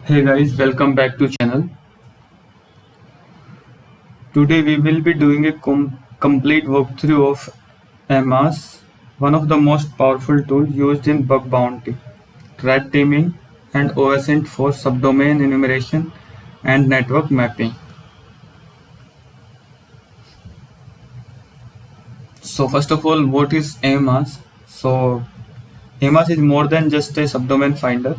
Hey guys, welcome back to channel. Today we will be doing a complete walkthrough of Amass, one of the most powerful tools used in bug bounty, threat teaming, and OWASP for subdomain enumeration and network mapping. So first of all, what is Amass? So Amass is more than just a subdomain finder.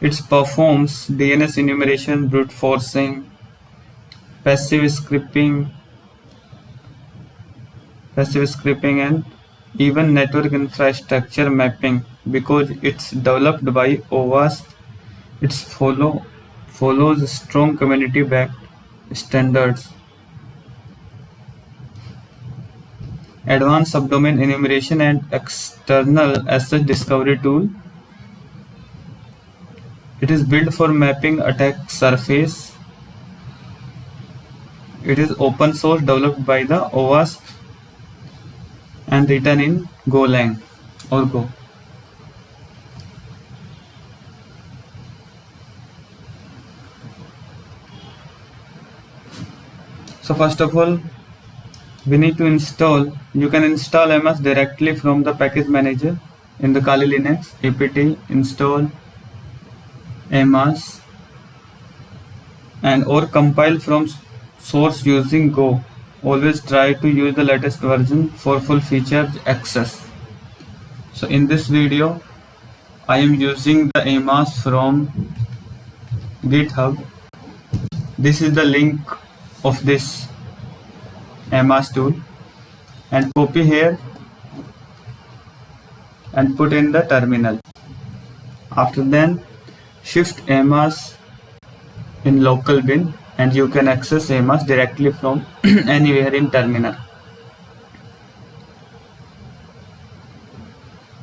It performs DNS enumeration, brute forcing, passive scripting, and even network infrastructure mapping. Because it's developed by OWASP, it follows strong community-backed standards. Advanced subdomain enumeration and external asset discovery tool. It is built for mapping attack surface. It is open source, developed by the OWASP and written in Golang or Go. So first of all, we need to install. You can install Amass directly from the package manager in the Kali Linux. apt install Amass and or compile from source using Go. Always try to use the latest version for full feature access. So in this video, I am using the Amass from GitHub. This is the link of this Amass tool, and copy here and put in the terminal. After then, shift Amass in local bin and you can access Amass directly from anywhere in terminal.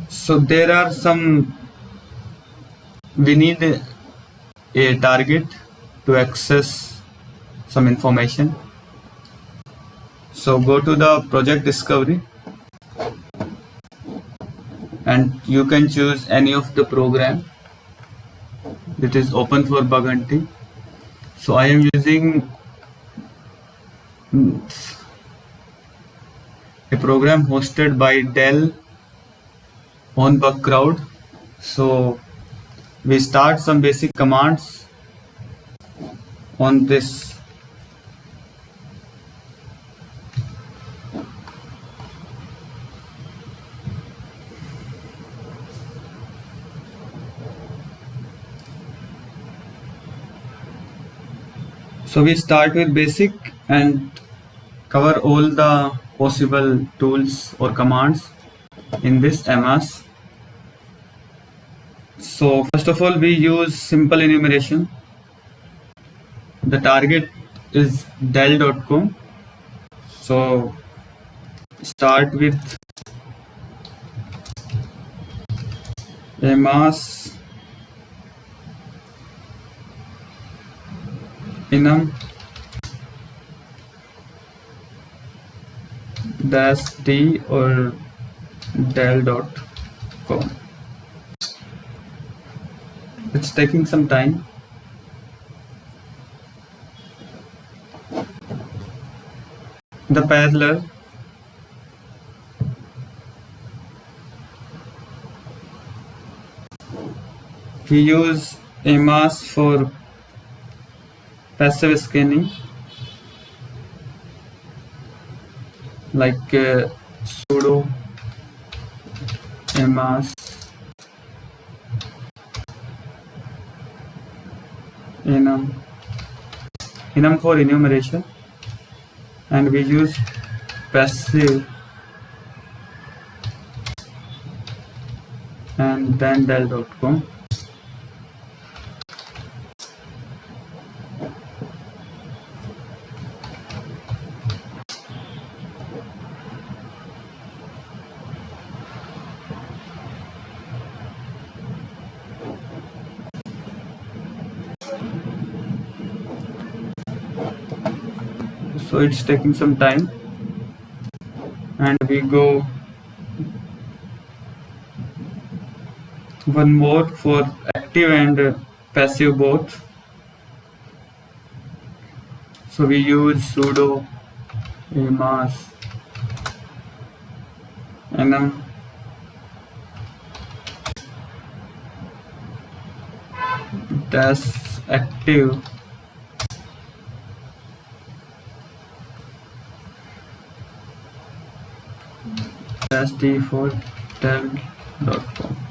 So there are we need a target to access some information. So go to the project discovery and you can choose any of the program. It is open for bug hunting. So I am using a program hosted by Dell on Bugcrowd. So we start some basic commands on this. So we start with basic and cover all the possible tools or commands in this Amass. So first of all, we use simple enumeration. The target is Dell.com. So start with Amass enum -d or Dell.com. It's taking some time. The parallel we use Amass for passive scanning, like sudo Amass enum for enumeration, and we use passive and then Dell.com. So it's taking some time, and we go one more for active and passive both. So we use sudo Amass enum dash active dash d for del.com.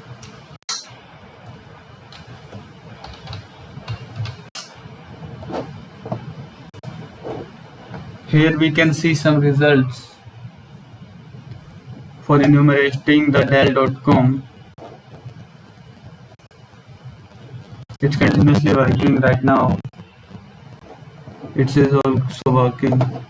Here we can see some results for enumerating the del.com. It's continuously working right now. It is also working.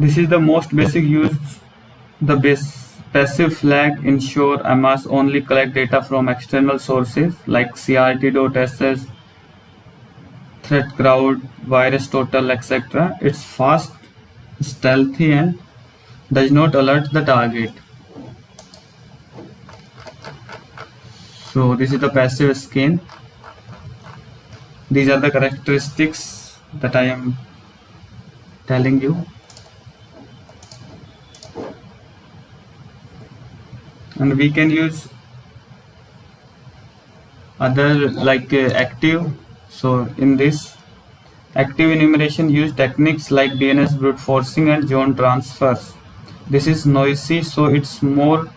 This is the most basic use. The passive flag ensure Amass only collect data from external sources like crt.ss, threat crowd, virus total, etc. It's fast, stealthy, and does not alert the target. So this is the passive scan. These are the characteristics that I am telling you. And we can use other like active. So in this active enumeration use techniques like DNS brute forcing and zone transfers. This is noisy, so it's more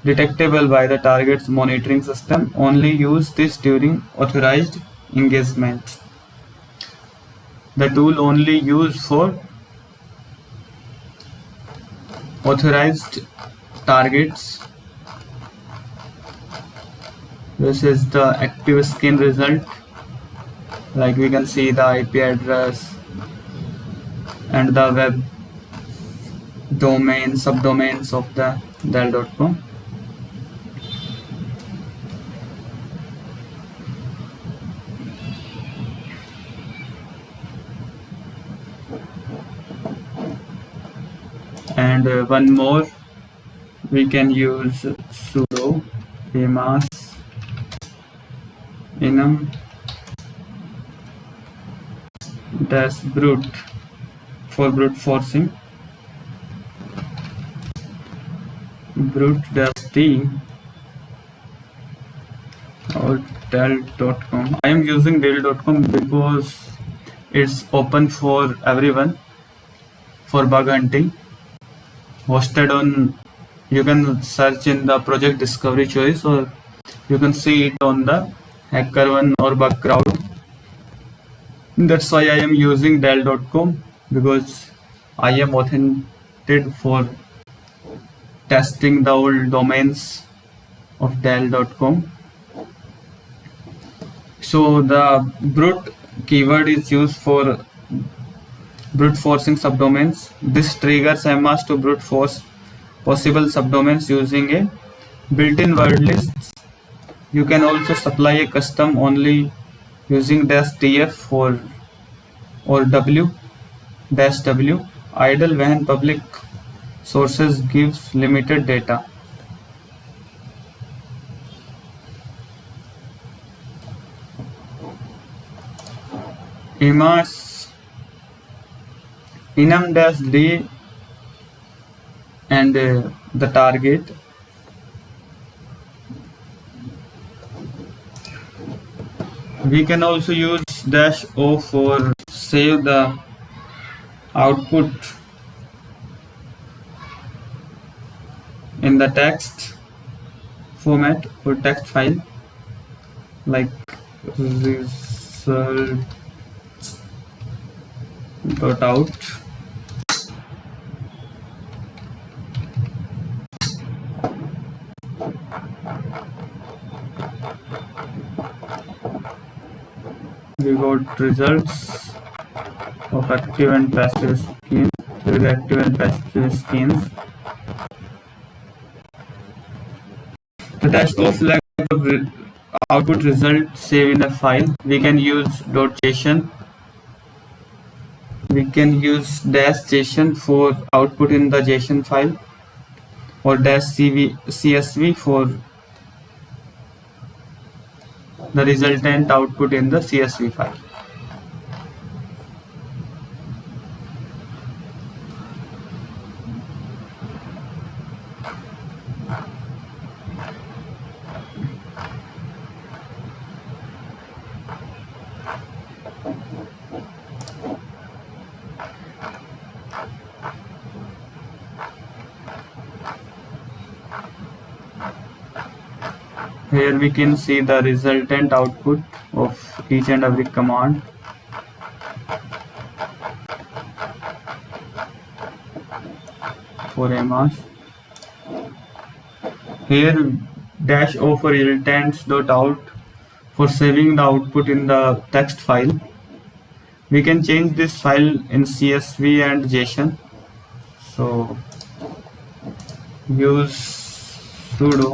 detectable by the target's monitoring system. Only use this during authorized engagements. The tool only used for authorized targets. This is the active scan result. Like we can see the IP address and the web domain, subdomains of the del.com. And one more, we can use sudo Amass enum dash brute for brute forcing, brute dash d or del.com. I am using del.com because it's open for everyone for bug hunting. Hosted on, you can search in the project discovery choice, or you can see it on the HackerOne or bug crowd. That's why I am using del.com, because I am authenticated for testing the old domains of del.com. So the brute keyword is used for brute forcing subdomains. This triggers Amass to brute force possible subdomains using a built-in word list. You can also supply a custom only using -df or w-w. Idle when public sources gives limited data. Amass enum-d and the target. We can also use -o for save the output in the text format or text file, like result.out. We got results of active and passive schemes. With active and passive schemes, the -o flag output result save in a file. We can use .json. We can use -json for output in the JSON file, or -csv for the resultant output in the CSV file. Here we can see the resultant output of each and every command. For Amass, here -o for resultants.out for saving the output in the text file. We can change this file in CSV and JSON. So use sudo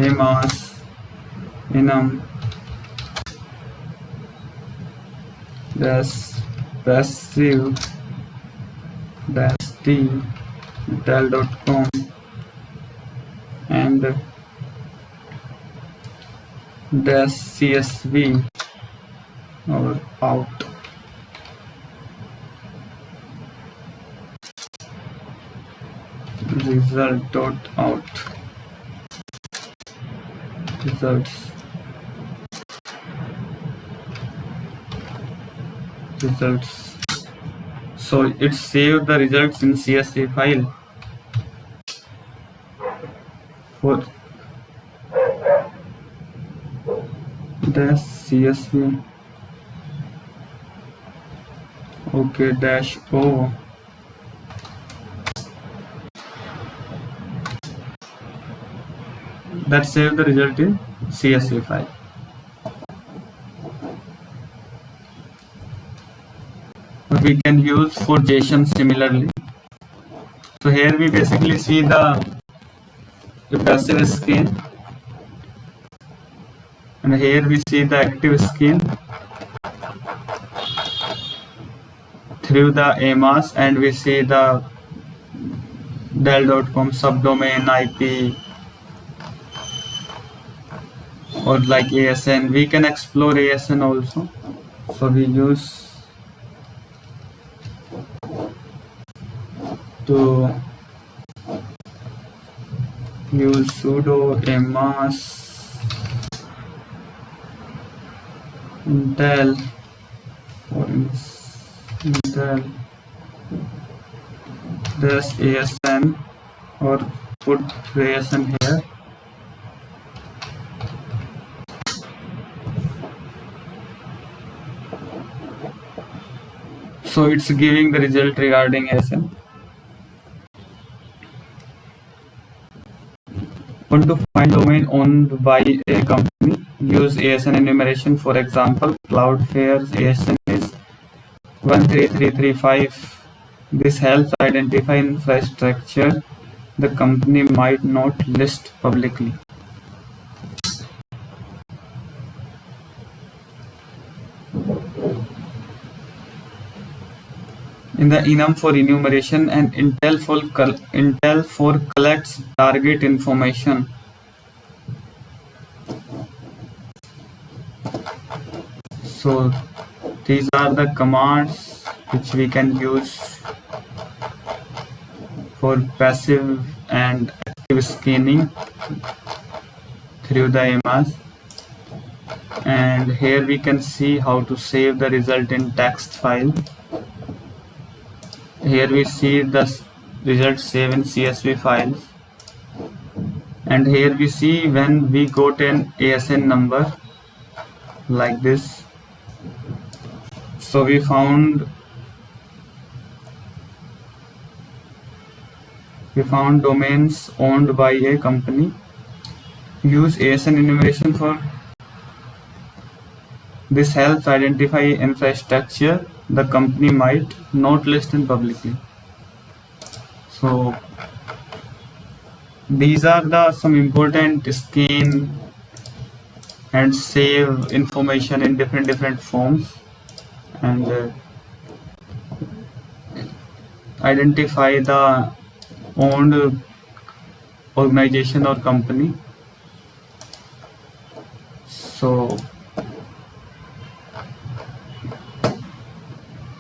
amass enum passive -t del.com and -csv or out. Result.out results. So it saved the results in CSV file. For -csv, okay, -o. That saved the result in CSV file. We can use for JSON similarly. So here we basically see the passive scheme, and here we see the active scheme through the Amass, and we see the del.com subdomain IP, or like ASN. We can explore ASN also. So we use sudo amass intel this ASN, or put ASN here. So it's giving the result regarding ASN. Want to find domain owned by a company? Use ASN enumeration. For example, Cloudflare's ASN is 13335. This helps identify infrastructure the company might not list publicly. In the enum for enumeration, and Intel for collects target information. So these are the commands which we can use for passive and active scanning through the Amass. And here we can see how to save the result in text file. Here we see the result saved in CSV files, and here we see when we got an ASN number like this. So we found domains owned by a company. Use ASN enumeration for this. Helps identify infrastructure the company might not list in publicly. So these are some important scan and save information in different forms, and identify the owned organization or company. So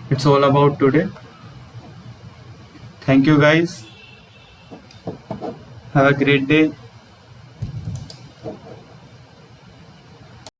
it's all about today. Thank you guys. Have a great day.